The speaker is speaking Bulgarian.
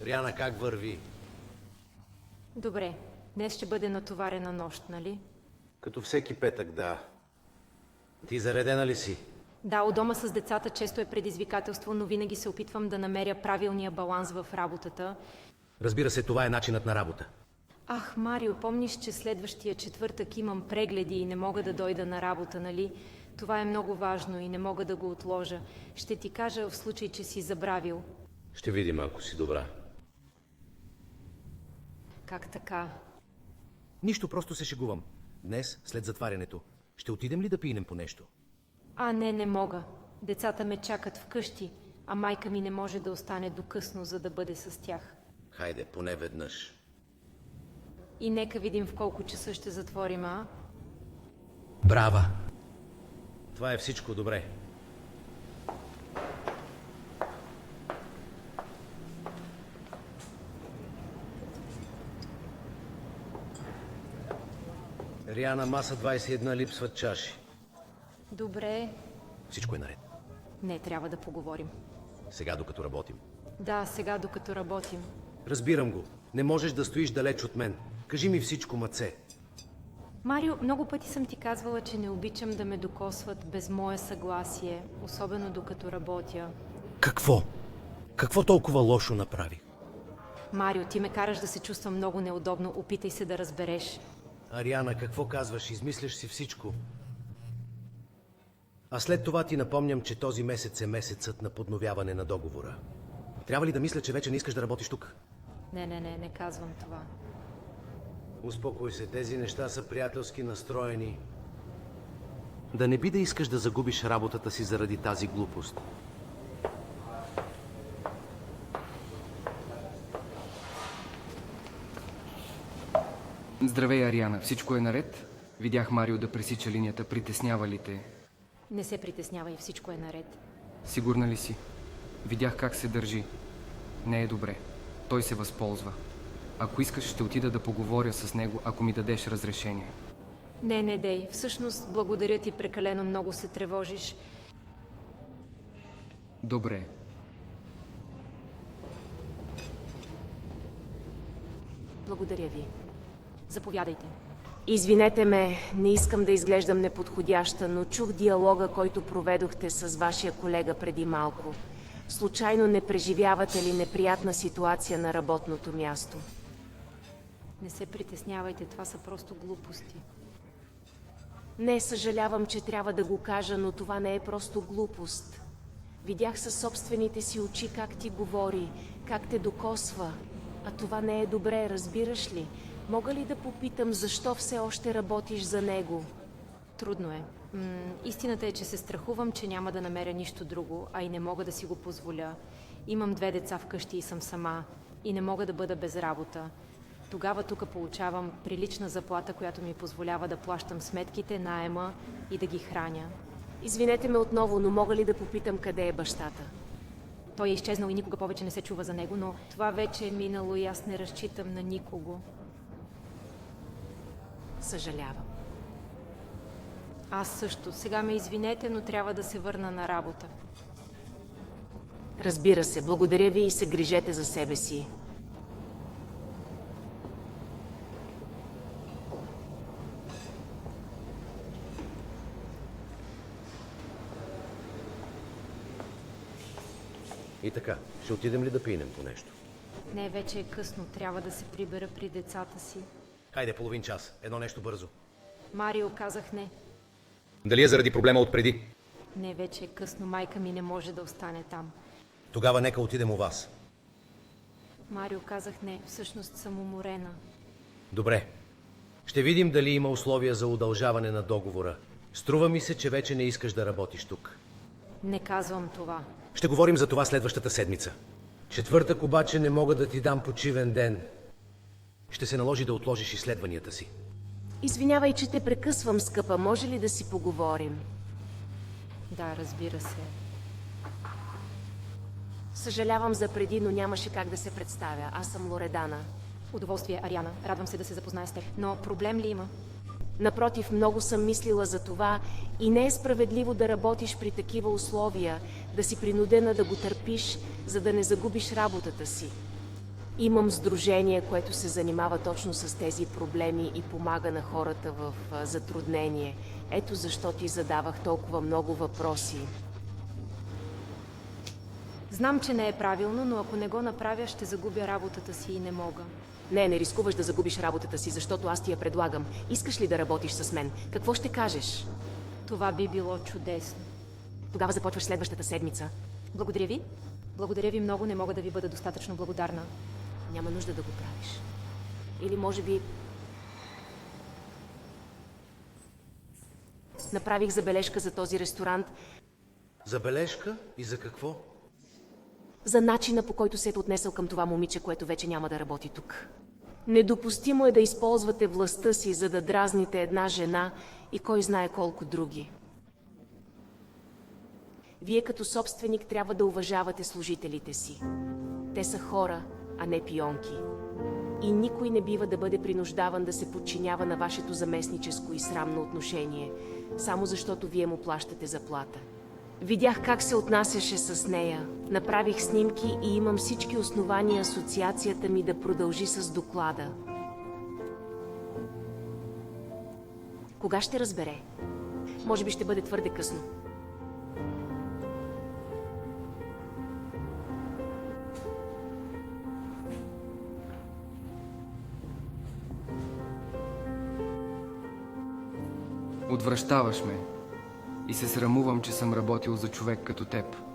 Риана, как върви? Добре. Днес ще бъде натоварена нощ, нали? Като всеки петък, да. Ти заредена ли си? Да, у дома с децата често е предизвикателство, но винаги се опитвам да намеря правилния баланс в работата. Разбира се, това е начинът на работа. Ах, Марио, помниш, че следващия четвъртък имам прегледи и не мога да дойда на работа, нали? Това е много важно и не мога да го отложа. Ще ти кажа в случай, че си забравил. Ще видим, ако си добра. Как така? Нищо, просто се шегувам. Днес, след затварянето, ще отидем ли да пинем по нещо? Не мога. Децата ме чакат вкъщи, а майка ми не може да остане до късно, за да бъде с тях. Хайде, поне веднъж. И нека видим в колко часа ще затворим, а? Брава! Това е всичко добре. Риана, маса 21, липсват чаши. Добре. Всичко е наред. Не, трябва да поговорим. Сега, докато работим. Да, сега докато работим. Разбирам го. Не можеш да стоиш далеч от мен. Кажи ми всичко, маце. Марио, много пъти съм ти казвала, че не обичам да ме докосват без мое съгласие, особено докато работя. Какво? Какво толкова лошо направих? Марио, ти ме караш да се чувствам много неудобно. Опитай се да разбереш. Ариана, какво казваш? Измисляш си всичко. А след това ти напомням, че този месец е месецът на подновяване на договора. Трябва ли да мисля, че вече не искаш да работиш тук? Не казвам това. Успокой се, тези неща са приятелски настроени. Да не би да искаш да загубиш работата си заради тази глупост. Здравей, Ариана. Всичко е наред? Видях Марио да пресича линията. Притеснява ли те? Не се притеснявай, всичко е наред. Сигурна ли си? Видях как се държи. Не е добре. Той се възползва. Ако искаш, ще отида да поговоря с него, ако ми дадеш разрешение. Не дей. Всъщност, благодаря ти, прекалено много се тревожиш. Добре. Благодаря ви. Заповядайте. Извинете ме, не искам да изглеждам неподходяща, но чух диалога, който проведохте с вашия колега преди малко. Случайно не преживявате ли неприятна ситуация на работното място? Не се притеснявайте, това са просто глупости. Не, съжалявам, че трябва да го кажа, но това не е просто глупост. Видях със собствените си очи как ти говори, как те докосва. А това не е добре, разбираш ли? Мога ли да попитам, защо все още работиш за него? Трудно е. Истината е, че се страхувам, че няма да намеря нищо друго, а и не мога да си го позволя. Имам 2 деца вкъщи и съм сама. И не мога да бъда без работа. Тогава тук получавам прилична заплата, която ми позволява да плащам сметките, наема и да ги храня. Извинете ме отново, но мога ли да попитам къде е бащата? Той е изчезнал и никога повече не се чува за него, но това вече е минало и аз не разчитам на никого. Съжалявам. Аз също. Сега ме извинете, но трябва да се върна на работа. Разбира се, благодаря ви и се грижете за себе си. И така, ще отидем ли да пинем по нещо? Не, вече е късно. Трябва да се прибера при децата си. Хайде, половин час. Едно нещо бързо. Марио, казах не. Дали е заради проблема отпреди? Не, вече е късно. Майка ми не може да остане там. Тогава нека отидем у вас. Марио, казах не. Всъщност съм уморена. Добре. Ще видим дали има условия за удължаване на договора. Струва ми се, че вече не искаш да работиш тук. Не казвам това. Ще говорим за това следващата седмица. Четвъртък обаче не мога да ти дам почивен ден. Ще се наложи да отложиш изследванията си. Извинявай, че те прекъсвам, скъпа. Може ли да си поговорим? Да, разбира се. Съжалявам за преди, но нямаше как да се представя. Аз съм Лоредана. Удоволствие, Ариана. Радвам се да се запозная с теб. Но проблем ли има? Напротив, много съм мислила за това и не е справедливо да работиш при такива условия, да си принудена да го търпиш, за да не загубиш работата си. Имам сдружение, което се занимава точно с тези проблеми и помага на хората в затруднение. Ето защо ти задавах толкова много въпроси. Знам, че не е правилно, но ако не го направя, ще загубя работата си и не мога. Не рискуваш да загубиш работата си, защото аз ти я предлагам. Искаш ли да работиш с мен? Какво ще кажеш? Това би било чудесно. Тогава започваш следващата седмица. Благодаря ви. Благодаря ви много, не мога да ви бъда достатъчно благодарна. Няма нужда да го правиш. Или може би... Направих забележка за този ресторант, Забележка? И за какво? за начина, по който се е отнесъл към това момиче, което вече няма да работи тук. Недопустимо е да използвате властта си, за да дразните една жена и кой знае колко други. Вие като собственик трябва да уважавате служителите си. Те са хора, а не пионки. И никой не бива да бъде принуждаван да се подчинява на вашето заместническо и срамно отношение, само защото вие му плащате заплата. Видях как се отнасяше с нея, направих снимки и имам всички основания асоциацията ми да продължи с доклада. Кога ще разбере? Може би ще бъде твърде късно. Отвращаваш ме. И се срамувам, че съм работил за човек като теб.